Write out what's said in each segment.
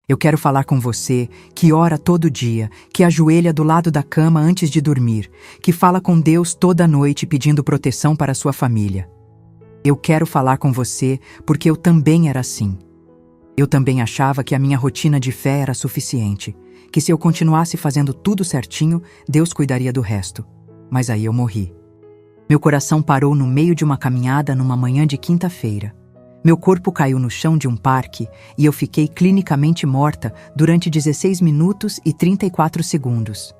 Eu quero falar com você que ora todo dia, que ajoelha do lado da cama antes de dormir, que fala com Deus toda noite pedindo proteção para sua família. Eu quero falar com você porque eu também era assim. Eu também achava que a minha rotina de fé era suficiente, que se eu continuasse fazendo tudo certinho, Deus cuidaria do resto. Mas aí eu morri. Meu coração parou no meio de uma caminhada numa manhã de quinta-feira. Meu corpo caiu no chão de um parque e eu fiquei clinicamente morta durante 16 minutos e 34 segundos.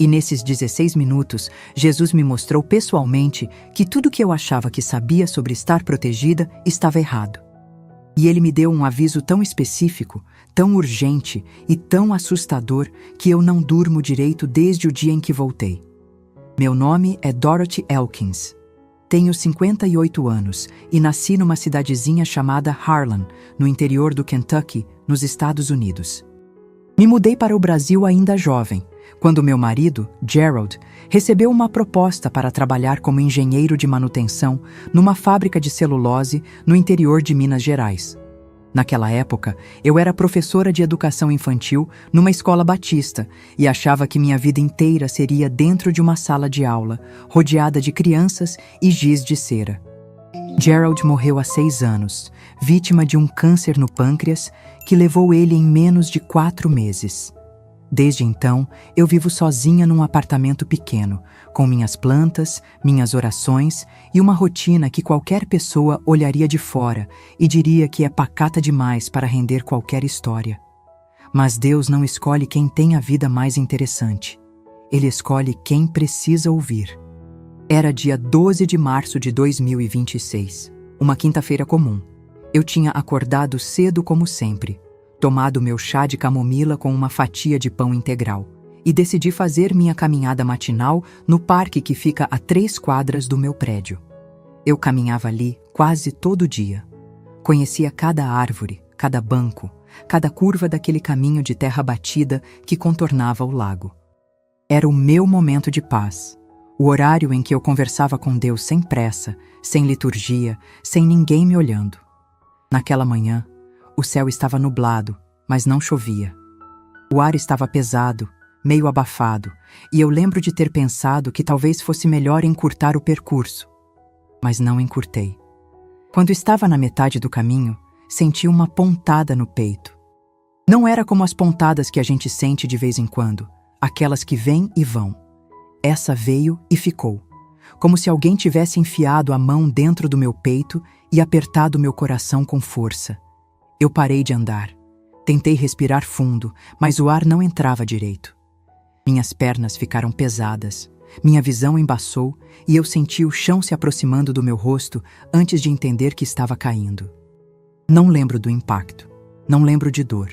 E nesses 16 minutos, Jesus me mostrou pessoalmente que tudo que eu achava que sabia sobre estar protegida estava errado. E ele me deu um aviso tão específico, tão urgente e tão assustador que eu não durmo direito desde o dia em que voltei. Meu nome é Dorothy Elkins. Tenho 58 anos e nasci numa cidadezinha chamada Harlan, no interior do Kentucky, nos Estados Unidos. Me mudei para o Brasil ainda jovem, quando meu marido, Gerald, recebeu uma proposta para trabalhar como engenheiro de manutenção numa fábrica de celulose no interior de Minas Gerais. Naquela época, eu era professora de educação infantil numa escola batista e achava que minha vida inteira seria dentro de uma sala de aula, rodeada de crianças e giz de cera. Gerald morreu há 6 anos, vítima de um câncer no pâncreas que levou ele em menos de 4 meses. Desde então, eu vivo sozinha num apartamento pequeno, com minhas plantas, minhas orações e uma rotina que qualquer pessoa olharia de fora e diria que é pacata demais para render qualquer história. Mas Deus não escolhe quem tem a vida mais interessante. Ele escolhe quem precisa ouvir. Era dia 12 de março de 2026, uma quinta-feira comum. Eu tinha acordado cedo como sempre, tomado meu chá de camomila com uma fatia de pão integral e decidi fazer minha caminhada matinal no parque que fica a 3 quadras do meu prédio. Eu caminhava ali quase todo dia. Conhecia cada árvore, cada banco, cada curva daquele caminho de terra batida que contornava o lago. Era o meu momento de paz, o horário em que eu conversava com Deus sem pressa, sem liturgia, sem ninguém me olhando. Naquela manhã, o céu estava nublado, mas não chovia. O ar estava pesado, meio abafado, e eu lembro de ter pensado que talvez fosse melhor encurtar o percurso. Mas não encurtei. Quando estava na metade do caminho, senti uma pontada no peito. Não era como as pontadas que a gente sente de vez em quando, aquelas que vêm e vão. Essa veio e ficou, como se alguém tivesse enfiado a mão dentro do meu peito e apertado meu coração com força. Eu parei de andar. Tentei respirar fundo, mas o ar não entrava direito. Minhas pernas ficaram pesadas, minha visão embaçou e eu senti o chão se aproximando do meu rosto antes de entender que estava caindo. Não lembro do impacto, não lembro de dor.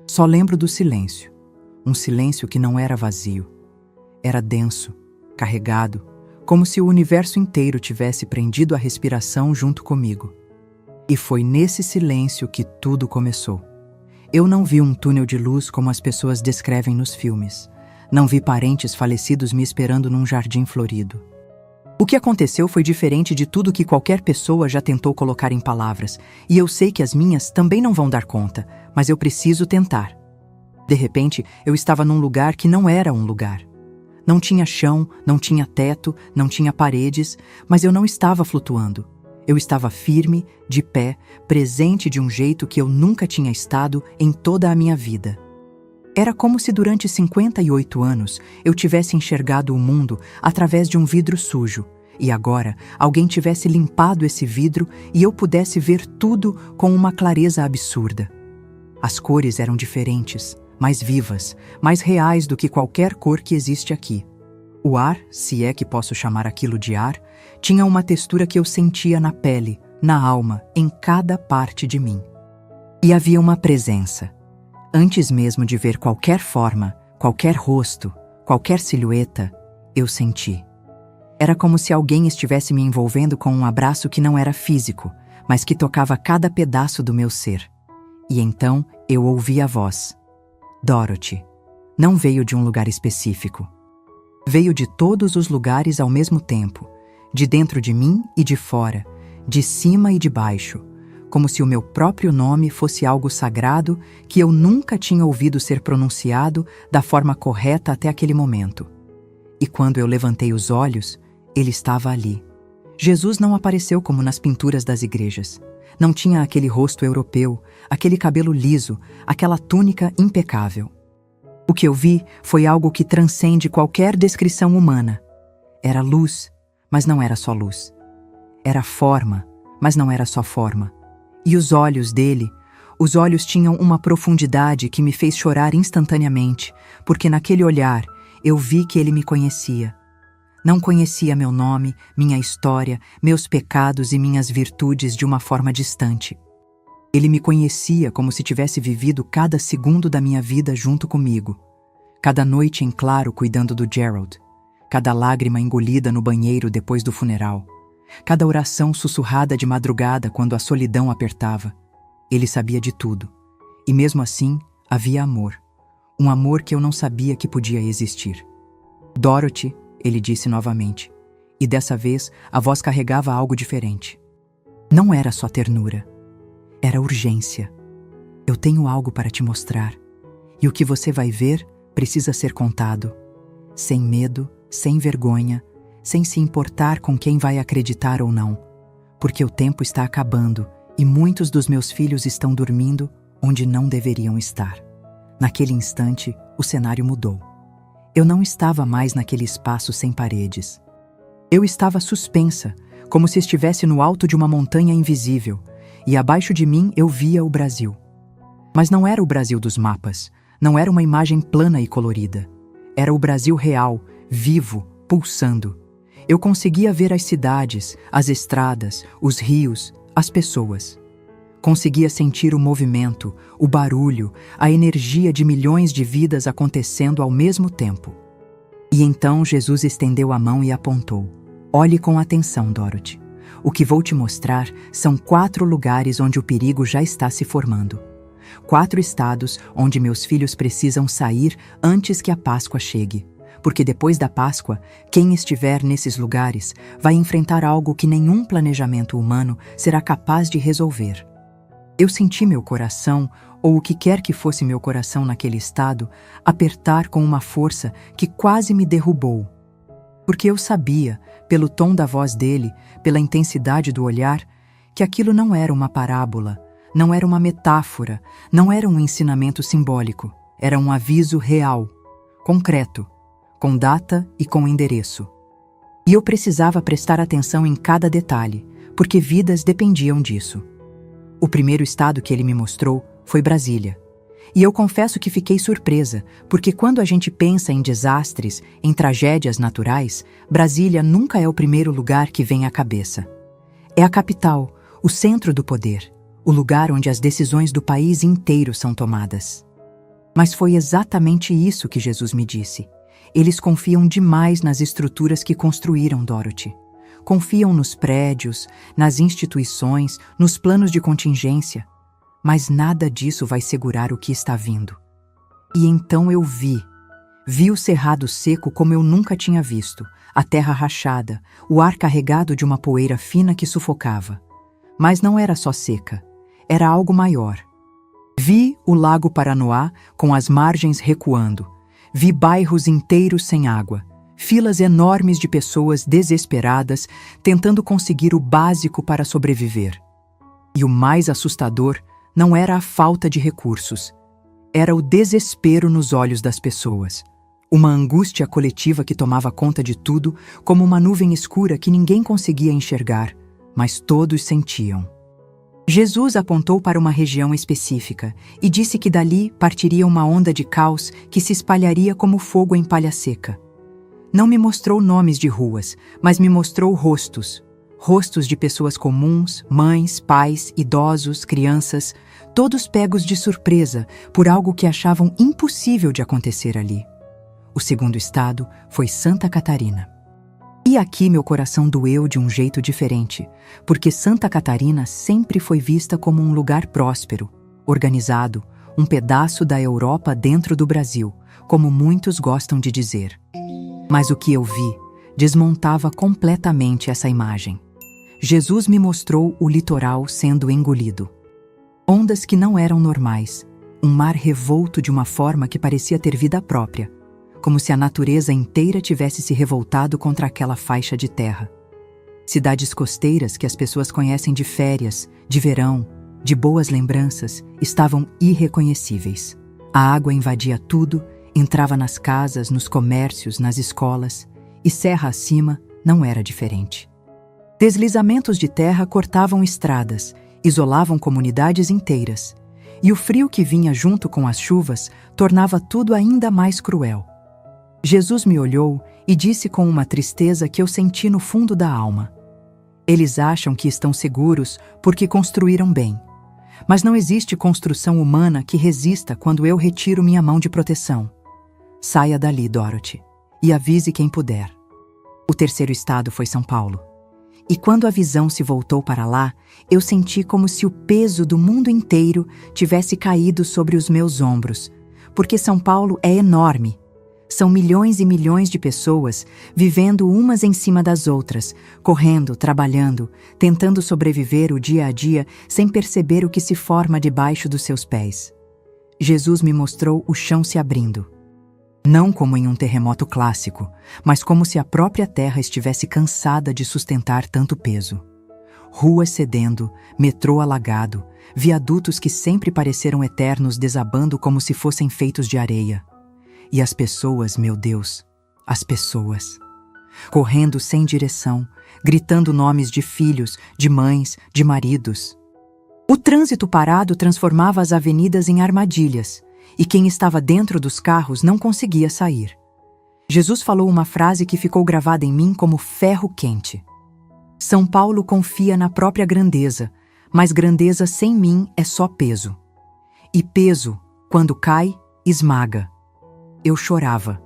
Só lembro do silêncio, um silêncio que não era vazio. Era denso, carregado, como se o universo inteiro tivesse prendido a respiração junto comigo. E foi nesse silêncio que tudo começou. Eu não vi um túnel de luz como as pessoas descrevem nos filmes. Não vi parentes falecidos me esperando num jardim florido. O que aconteceu foi diferente de tudo que qualquer pessoa já tentou colocar em palavras, e eu sei que as minhas também não vão dar conta, mas eu preciso tentar. De repente, eu estava num lugar que não era um lugar. Não tinha chão, não tinha teto, não tinha paredes, mas eu não estava flutuando. Eu estava firme, de pé, presente de um jeito que eu nunca tinha estado em toda a minha vida. Era como se durante 58 anos eu tivesse enxergado o mundo através de um vidro sujo, e agora alguém tivesse limpado esse vidro e eu pudesse ver tudo com uma clareza absurda. As cores eram diferentes, mais vivas, mais reais do que qualquer cor que existe aqui. O ar, se é que posso chamar aquilo de ar, tinha uma textura que eu sentia na pele, na alma, em cada parte de mim. E havia uma presença. Antes mesmo de ver qualquer forma, qualquer rosto, qualquer silhueta, eu senti. Era como se alguém estivesse me envolvendo com um abraço que não era físico, mas que tocava cada pedaço do meu ser. E então eu ouvi a voz. Dorothy. Não veio de um lugar específico. Veio de todos os lugares ao mesmo tempo, de dentro de mim e de fora, de cima e de baixo, como se o meu próprio nome fosse algo sagrado que eu nunca tinha ouvido ser pronunciado da forma correta até aquele momento. E quando eu levantei os olhos, ele estava ali. Jesus não apareceu como nas pinturas das igrejas. Não tinha aquele rosto europeu, aquele cabelo liso, aquela túnica impecável. O que eu vi foi algo que transcende qualquer descrição humana. Era luz, mas não era só luz. Era forma, mas não era só forma. E os olhos dele, os olhos tinham uma profundidade que me fez chorar instantaneamente, porque naquele olhar eu vi que ele me conhecia. Não conhecia meu nome, minha história, meus pecados e minhas virtudes de uma forma distante. Ele me conhecia como se tivesse vivido cada segundo da minha vida junto comigo. Cada noite em claro cuidando do Gerald. Cada lágrima engolida no banheiro depois do funeral. Cada oração sussurrada de madrugada quando a solidão apertava. Ele sabia de tudo. E mesmo assim, havia amor. Um amor que eu não sabia que podia existir. Dorothy, ele disse novamente. E dessa vez, a voz carregava algo diferente. Não era só ternura. Era urgência. Eu tenho algo para te mostrar. E o que você vai ver precisa ser contado. Sem medo, sem vergonha, sem se importar com quem vai acreditar ou não. Porque o tempo está acabando e muitos dos meus filhos estão dormindo onde não deveriam estar. Naquele instante, o cenário mudou. Eu não estava mais naquele espaço sem paredes. Eu estava suspensa, como se estivesse no alto de uma montanha invisível, e abaixo de mim eu via o Brasil. Mas não era o Brasil dos mapas, não era uma imagem plana e colorida. Era o Brasil real, vivo, pulsando. Eu conseguia ver as cidades, as estradas, os rios, as pessoas. Conseguia sentir o movimento, o barulho, a energia de milhões de vidas acontecendo ao mesmo tempo. E então Jesus estendeu a mão e apontou. Olhe com atenção, Dorothy. O que vou te mostrar são 4 lugares onde o perigo já está se formando. 4 estados onde meus filhos precisam sair antes que a Páscoa chegue. Porque depois da Páscoa, quem estiver nesses lugares vai enfrentar algo que nenhum planejamento humano será capaz de resolver. Eu senti meu coração, ou o que quer que fosse meu coração naquele estado, apertar com uma força que quase me derrubou. Porque eu sabia, pelo tom da voz dele, pela intensidade do olhar, que aquilo não era uma parábola, não era uma metáfora, não era um ensinamento simbólico, era um aviso real, concreto, com data e com endereço. E eu precisava prestar atenção em cada detalhe, porque vidas dependiam disso. O primeiro estado que ele me mostrou foi Brasília. E eu confesso que fiquei surpresa, porque quando a gente pensa em desastres, em tragédias naturais, Brasília nunca é o primeiro lugar que vem à cabeça. É a capital, o centro do poder, o lugar onde as decisões do país inteiro são tomadas. Mas foi exatamente isso que Jesus me disse. Eles confiam demais nas estruturas que construíram, Dorothy. Confiam nos prédios, nas instituições, nos planos de contingência. Mas nada disso vai segurar o que está vindo. E então eu vi o cerrado seco como eu nunca tinha visto, a terra rachada, o ar carregado de uma poeira fina que sufocava. Mas não era só seca, era algo maior. Vi o Lago Paranoá com as margens recuando. Vi bairros inteiros sem água. Filas enormes de pessoas desesperadas tentando conseguir o básico para sobreviver. E o mais assustador não era a falta de recursos. Era o desespero nos olhos das pessoas. Uma angústia coletiva que tomava conta de tudo, como uma nuvem escura que ninguém conseguia enxergar, mas todos sentiam. Jesus apontou para uma região específica e disse que dali partiria uma onda de caos que se espalharia como fogo em palha seca. Não me mostrou nomes de ruas, mas me mostrou rostos. Rostos de pessoas comuns, mães, pais, idosos, crianças, todos pegos de surpresa por algo que achavam impossível de acontecer ali. O segundo estado foi Santa Catarina. E aqui meu coração doeu de um jeito diferente, porque Santa Catarina sempre foi vista como um lugar próspero, organizado, um pedaço da Europa dentro do Brasil, como muitos gostam de dizer. Mas o que eu vi desmontava completamente essa imagem. Jesus me mostrou o litoral sendo engolido. Ondas que não eram normais, um mar revolto de uma forma que parecia ter vida própria, como se a natureza inteira tivesse se revoltado contra aquela faixa de terra. Cidades costeiras que as pessoas conhecem de férias, de verão, de boas lembranças, estavam irreconhecíveis. A água invadia tudo, entrava nas casas, nos comércios, nas escolas, e serra acima não era diferente. Deslizamentos de terra cortavam estradas, isolavam comunidades inteiras, e o frio que vinha junto com as chuvas tornava tudo ainda mais cruel. Jesus me olhou e disse com uma tristeza que eu senti no fundo da alma: eles acham que estão seguros porque construíram bem. Mas não existe construção humana que resista quando eu retiro minha mão de proteção. Saia dali, Dorothy, e avise quem puder. O terceiro estado foi São Paulo. E quando a visão se voltou para lá, eu senti como se o peso do mundo inteiro tivesse caído sobre os meus ombros, porque São Paulo é enorme. São milhões e milhões de pessoas vivendo umas em cima das outras, correndo, trabalhando, tentando sobreviver o dia a dia sem perceber o que se forma debaixo dos seus pés. Jesus me mostrou o chão se abrindo. Não como em um terremoto clássico, mas como se a própria terra estivesse cansada de sustentar tanto peso. Ruas cedendo, metrô alagado, viadutos que sempre pareceram eternos desabando como se fossem feitos de areia. E as pessoas, meu Deus, as pessoas, correndo sem direção, gritando nomes de filhos, de mães, de maridos. O trânsito parado transformava as avenidas em armadilhas, e quem estava dentro dos carros não conseguia sair. Jesus falou uma frase que ficou gravada em mim como ferro quente. São Paulo confia na própria grandeza, mas grandeza sem mim é só peso. E peso, quando cai, esmaga. Eu chorava.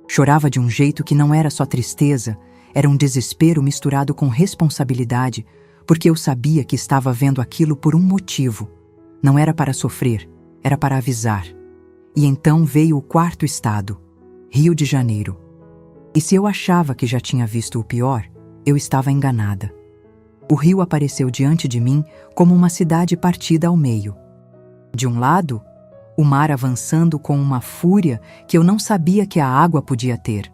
Chorava de um jeito que não era só tristeza, era um desespero misturado com responsabilidade, porque eu sabia que estava vendo aquilo por um motivo. Não era para sofrer, era para avisar. E então veio o quarto estado, Rio de Janeiro. E se eu achava que já tinha visto o pior, eu estava enganada. O rio apareceu diante de mim como uma cidade partida ao meio. De um lado, o mar avançando com uma fúria que eu não sabia que a água podia ter.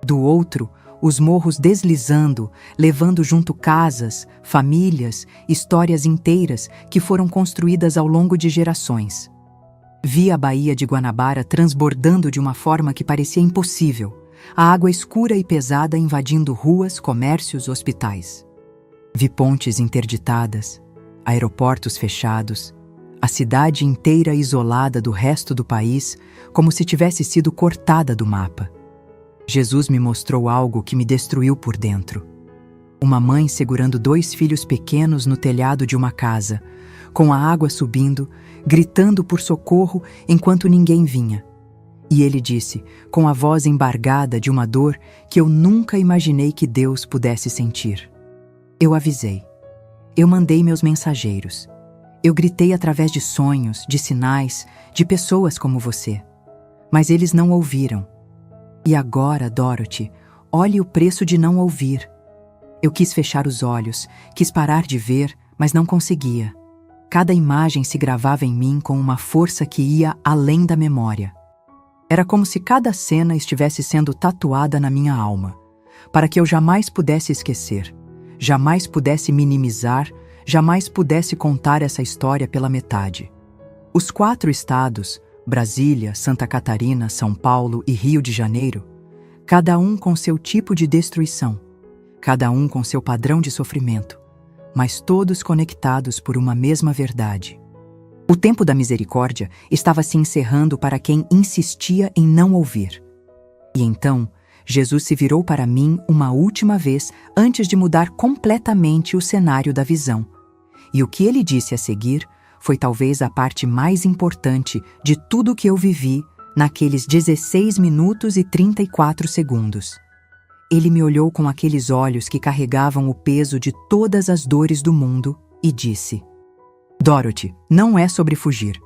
Do outro, os morros deslizando, levando junto casas, famílias, histórias inteiras que foram construídas ao longo de gerações. Vi a Baía de Guanabara transbordando de uma forma que parecia impossível, a água escura e pesada invadindo ruas, comércios, hospitais. Vi pontes interditadas, aeroportos fechados, a cidade inteira isolada do resto do país, como se tivesse sido cortada do mapa. Jesus me mostrou algo que me destruiu por dentro. Uma mãe segurando 2 filhos pequenos no telhado de uma casa, com a água subindo, gritando por socorro enquanto ninguém vinha. E ele disse, com a voz embargada de uma dor que eu nunca imaginei que Deus pudesse sentir: eu avisei. Eu mandei meus mensageiros. Eu gritei através de sonhos, de sinais, de pessoas como você. Mas eles não ouviram. E agora, Dorothy, olhe o preço de não ouvir. Eu quis fechar os olhos, quis parar de ver, mas não conseguia. Cada imagem se gravava em mim com uma força que ia além da memória. Era como se cada cena estivesse sendo tatuada na minha alma, para que eu jamais pudesse esquecer, jamais pudesse minimizar, jamais pudesse contar essa história pela metade. Os 4 estados, Brasília, Santa Catarina, São Paulo e Rio de Janeiro, cada um com seu tipo de destruição, cada um com seu padrão de sofrimento, mas todos conectados por uma mesma verdade. O tempo da misericórdia estava se encerrando para quem insistia em não ouvir. E então, Jesus se virou para mim uma última vez antes de mudar completamente o cenário da visão. E o que ele disse a seguir foi talvez a parte mais importante de tudo que eu vivi naqueles 16 minutos e 34 segundos. Ele me olhou com aqueles olhos que carregavam o peso de todas as dores do mundo e disse: Dorothy, não é sobre fugir.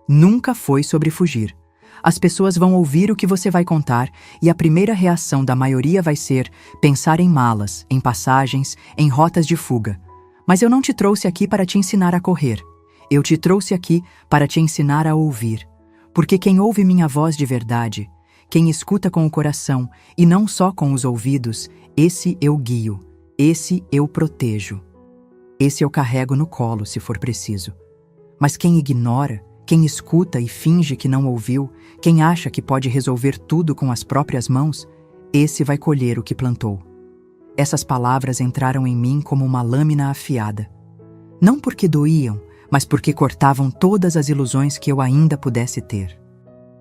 Nunca foi sobre fugir. As pessoas vão ouvir o que você vai contar e a primeira reação da maioria vai ser pensar em malas, em passagens, em rotas de fuga. Mas eu não te trouxe aqui para te ensinar a correr. Eu te trouxe aqui para te ensinar a ouvir. Porque quem ouve minha voz de verdade, quem escuta com o coração e não só com os ouvidos, esse eu guio, esse eu protejo. Esse eu carrego no colo, se for preciso. Mas quem ignora, quem escuta e finge que não ouviu, quem acha que pode resolver tudo com as próprias mãos, esse vai colher o que plantou. Essas palavras entraram em mim como uma lâmina afiada. Não porque doíam, mas porque cortavam todas as ilusões que eu ainda pudesse ter.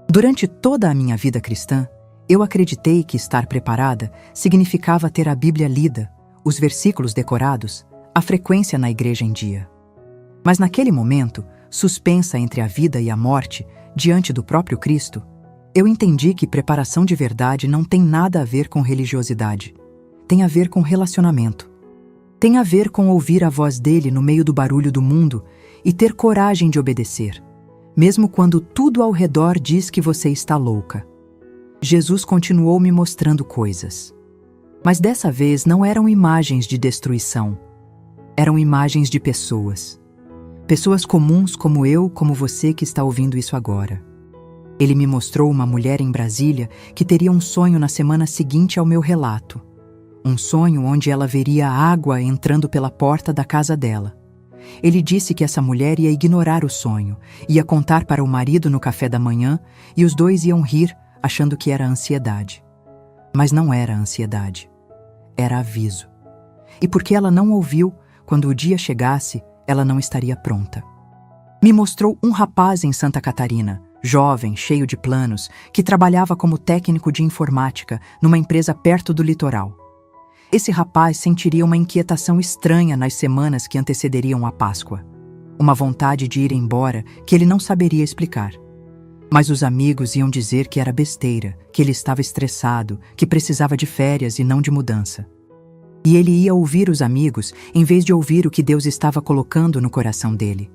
Durante toda a minha vida cristã, eu acreditei que estar preparada significava ter a Bíblia lida, os versículos decorados, a frequência na igreja em dia. Mas naquele momento, suspensa entre a vida e a morte, diante do próprio Cristo, eu entendi que preparação de verdade não tem nada a ver com religiosidade. Tem a ver com relacionamento. Tem a ver com ouvir a voz dele no meio do barulho do mundo e ter coragem de obedecer, mesmo quando tudo ao redor diz que você está louca. Jesus continuou me mostrando coisas. Mas dessa vez não eram imagens de destruição. Eram imagens de pessoas. Pessoas comuns como eu, como você que está ouvindo isso agora. Ele me mostrou uma mulher em Brasília que teria um sonho na semana seguinte ao meu relato. Um sonho onde ela veria água entrando pela porta da casa dela. Ele disse que essa mulher ia ignorar o sonho, ia contar para o marido no café da manhã e os dois iam rir, achando que era ansiedade. Mas não era ansiedade. Era aviso. E porque ela não ouviu, quando o dia chegasse, ela não estaria pronta. Me mostrou um rapaz em Santa Catarina, jovem, cheio de planos, que trabalhava como técnico de informática numa empresa perto do litoral. Esse rapaz sentiria uma inquietação estranha nas semanas que antecederiam a Páscoa. Uma vontade de ir embora que ele não saberia explicar. Mas os amigos iam dizer que era besteira, que ele estava estressado, que precisava de férias e não de mudança. E ele ia ouvir os amigos em vez de ouvir o que Deus estava colocando no coração dele.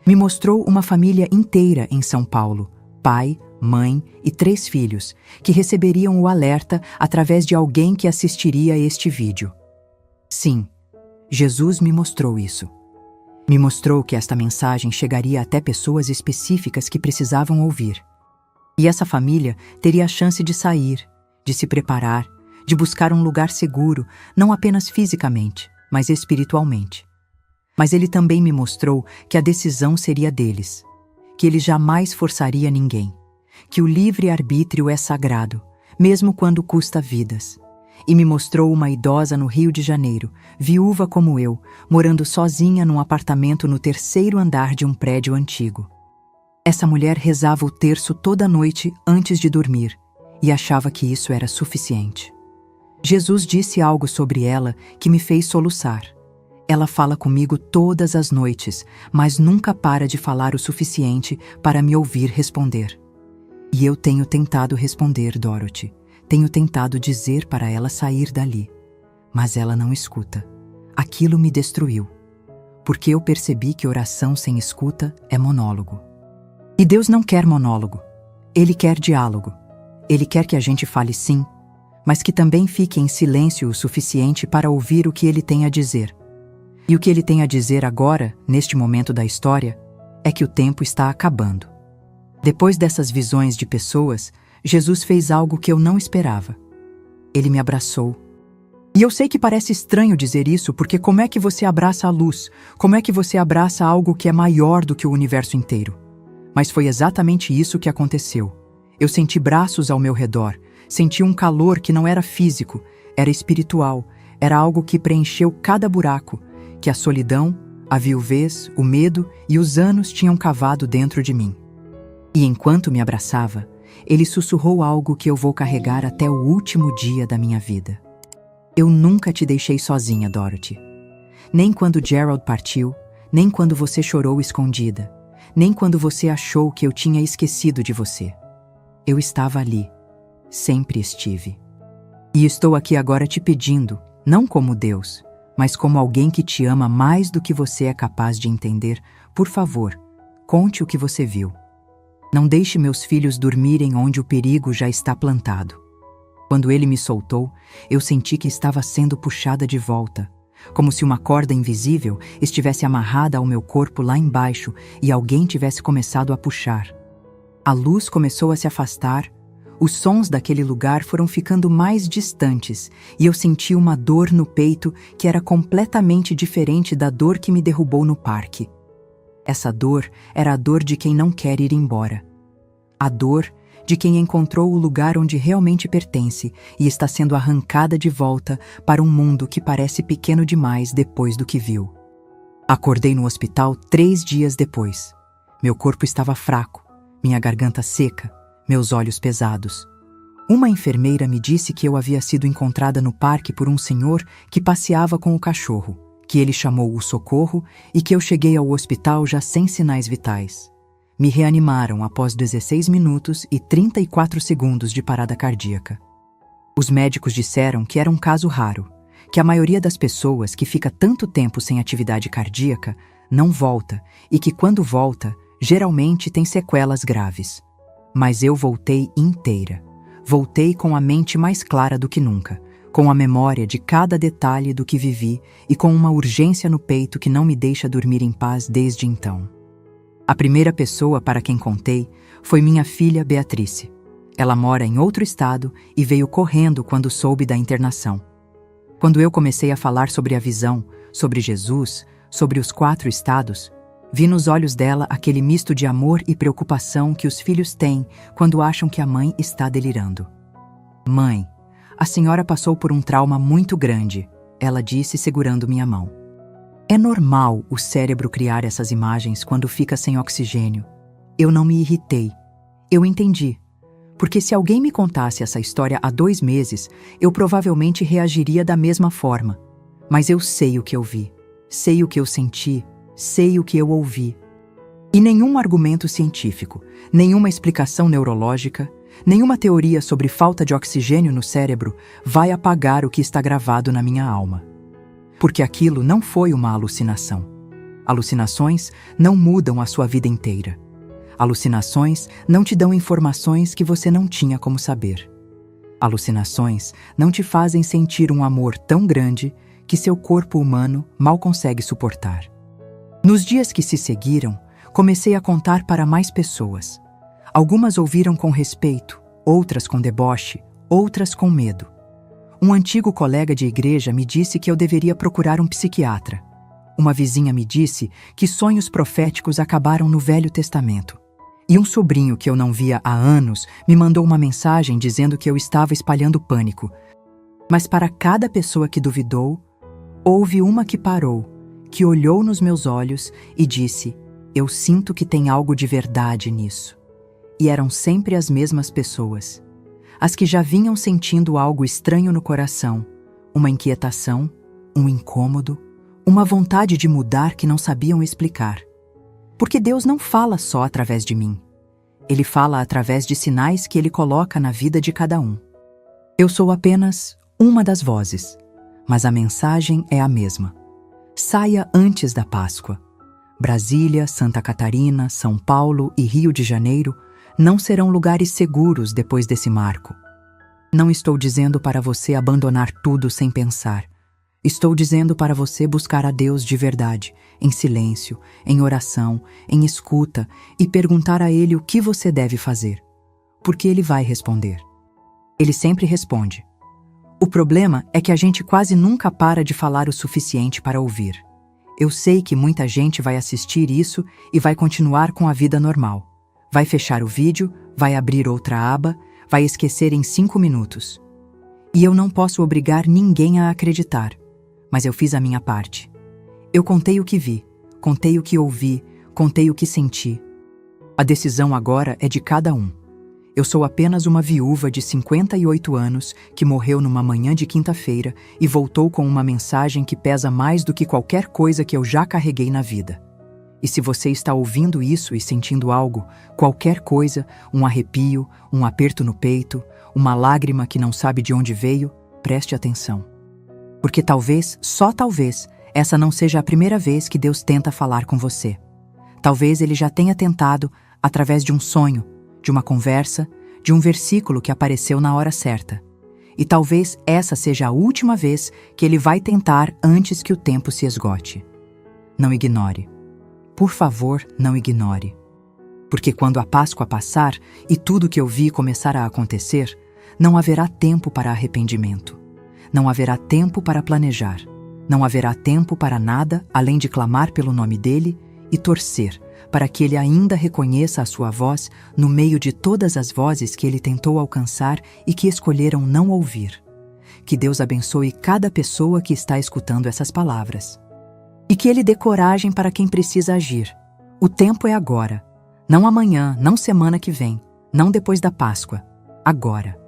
Me mostrou uma família inteira em São Paulo, pai, mãe e 3 filhos, que receberiam o alerta através de alguém que assistiria a este vídeo. Sim, Jesus me mostrou isso. Me mostrou que esta mensagem chegaria até pessoas específicas que precisavam ouvir. E essa família teria a chance de sair, de se preparar, de buscar um lugar seguro, não apenas fisicamente, mas espiritualmente. Mas ele também me mostrou que a decisão seria deles, que ele jamais forçaria ninguém, que o livre-arbítrio é sagrado, mesmo quando custa vidas. E me mostrou uma idosa no Rio de Janeiro, viúva como eu, morando sozinha num apartamento no 3º andar de um prédio antigo. Essa mulher rezava o terço toda noite antes de dormir e achava que isso era suficiente. Jesus disse algo sobre ela que me fez soluçar. Ela fala comigo todas as noites, mas nunca para de falar o suficiente para me ouvir responder. E eu tenho tentado responder, Dorothy. Tenho tentado dizer para ela sair dali. Mas ela não escuta. Aquilo me destruiu. Porque eu percebi que oração sem escuta é monólogo. E Deus não quer monólogo. Ele quer diálogo. Ele quer que a gente fale sim, mas que também fique em silêncio o suficiente para ouvir o que ele tem a dizer. E o que ele tem a dizer agora, neste momento da história, é que o tempo está acabando. Depois dessas visões de pessoas, Jesus fez algo que eu não esperava. Ele me abraçou. E eu sei que parece estranho dizer isso, porque como é que você abraça a luz? Como é que você abraça algo que é maior do que o universo inteiro? Mas foi exatamente isso que aconteceu. Eu senti braços ao meu redor, senti um calor que não era físico, era espiritual, era algo que preencheu cada buraco, que a solidão, a viuvez, o medo e os anos tinham cavado dentro de mim. E enquanto me abraçava, ele sussurrou algo que eu vou carregar até o último dia da minha vida. Eu nunca te deixei sozinha, Dorothy. Nem quando Gerald partiu, nem quando você chorou escondida, nem quando você achou que eu tinha esquecido de você. Eu estava ali. Sempre estive. E estou aqui agora te pedindo, não como Deus, mas como alguém que te ama mais do que você é capaz de entender, por favor, conte o que você viu. Não deixe meus filhos dormirem onde o perigo já está plantado. Quando ele me soltou, eu senti que estava sendo puxada de volta, como se uma corda invisível estivesse amarrada ao meu corpo lá embaixo e alguém tivesse começado a puxar. A luz começou a se afastar, os sons daquele lugar foram ficando mais distantes e eu senti uma dor no peito que era completamente diferente da dor que me derrubou no parque. Essa dor era a dor de quem não quer ir embora. A dor de quem encontrou o lugar onde realmente pertence e está sendo arrancada de volta para um mundo que parece pequeno demais depois do que viu. Acordei no hospital 3 dias depois. Meu corpo estava fraco, minha garganta seca, meus olhos pesados. Uma enfermeira me disse que eu havia sido encontrada no parque por um senhor que passeava com o cachorro, que ele chamou o socorro e que eu cheguei ao hospital já sem sinais vitais. Me reanimaram após 16 minutos e 34 segundos de parada cardíaca. Os médicos disseram que era um caso raro, que a maioria das pessoas que fica tanto tempo sem atividade cardíaca não volta e que quando volta, geralmente tem sequelas graves. Mas eu voltei inteira. Voltei com a mente mais clara do que nunca, com a memória de cada detalhe do que vivi e com uma urgência no peito que não me deixa dormir em paz desde então. A primeira pessoa para quem contei foi minha filha Beatrice. Ela mora em outro estado e veio correndo quando soube da internação. Quando eu comecei a falar sobre a visão, sobre Jesus, sobre os 4 estados, vi nos olhos dela aquele misto de amor e preocupação que os filhos têm quando acham que a mãe está delirando. "Mãe, a senhora passou por um trauma muito grande", ela disse segurando minha mão. "É normal o cérebro criar essas imagens quando fica sem oxigênio." Eu não me irritei. Eu entendi. Porque se alguém me contasse essa história há 2 meses, eu provavelmente reagiria da mesma forma. Mas eu sei o que eu vi, sei o que eu senti, sei o que eu ouvi. E nenhum argumento científico, nenhuma explicação neurológica, nenhuma teoria sobre falta de oxigênio no cérebro vai apagar o que está gravado na minha alma. Porque aquilo não foi uma alucinação. Alucinações não mudam a sua vida inteira. Alucinações não te dão informações que você não tinha como saber. Alucinações não te fazem sentir um amor tão grande que seu corpo humano mal consegue suportar. Nos dias que se seguiram, comecei a contar para mais pessoas. Algumas ouviram com respeito, outras com deboche, outras com medo. Um antigo colega de igreja me disse que eu deveria procurar um psiquiatra. Uma vizinha me disse que sonhos proféticos acabaram no Velho Testamento. E um sobrinho que eu não via há anos me mandou uma mensagem dizendo que eu estava espalhando pânico. Mas para cada pessoa que duvidou, houve uma que parou, que olhou nos meus olhos e disse: "Eu sinto que tem algo de verdade nisso." E eram sempre as mesmas pessoas. As que já vinham sentindo algo estranho no coração, uma inquietação, um incômodo, uma vontade de mudar que não sabiam explicar. Porque Deus não fala só através de mim. Ele fala através de sinais que Ele coloca na vida de cada um. Eu sou apenas uma das vozes, mas a mensagem é a mesma. Saia antes da Páscoa. Brasília, Santa Catarina, São Paulo e Rio de Janeiro não serão lugares seguros depois desse marco. Não estou dizendo para você abandonar tudo sem pensar. Estou dizendo para você buscar a Deus de verdade, em silêncio, em oração, em escuta e perguntar a Ele o que você deve fazer. Porque Ele vai responder. Ele sempre responde. O problema é que a gente quase nunca para de falar o suficiente para ouvir. Eu sei que muita gente vai assistir isso e vai continuar com a vida normal. Vai fechar o vídeo, vai abrir outra aba, vai esquecer em 5 minutos. E eu não posso obrigar ninguém a acreditar. Mas eu fiz a minha parte. Eu contei o que vi, contei o que ouvi, contei o que senti. A decisão agora é de cada um. Eu sou apenas uma viúva de 58 anos que morreu numa manhã de quinta-feira e voltou com uma mensagem que pesa mais do que qualquer coisa que eu já carreguei na vida. E se você está ouvindo isso e sentindo algo, qualquer coisa, um arrepio, um aperto no peito, uma lágrima que não sabe de onde veio, preste atenção. Porque talvez, só talvez, essa não seja a primeira vez que Deus tenta falar com você. Talvez Ele já tenha tentado através de um sonho, de uma conversa, de um versículo que apareceu na hora certa. E talvez essa seja a última vez que ele vai tentar antes que o tempo se esgote. Não ignore. Por favor, não ignore. Porque quando a Páscoa passar e tudo o que eu vi começar a acontecer, não haverá tempo para arrependimento. Não haverá tempo para planejar. Não haverá tempo para nada além de clamar pelo nome dele e torcer para que ele ainda reconheça a sua voz no meio de todas as vozes que ele tentou alcançar e que escolheram não ouvir. Que Deus abençoe cada pessoa que está escutando essas palavras. E que ele dê coragem para quem precisa agir. O tempo é agora. Não amanhã, não semana que vem, não depois da Páscoa. Agora.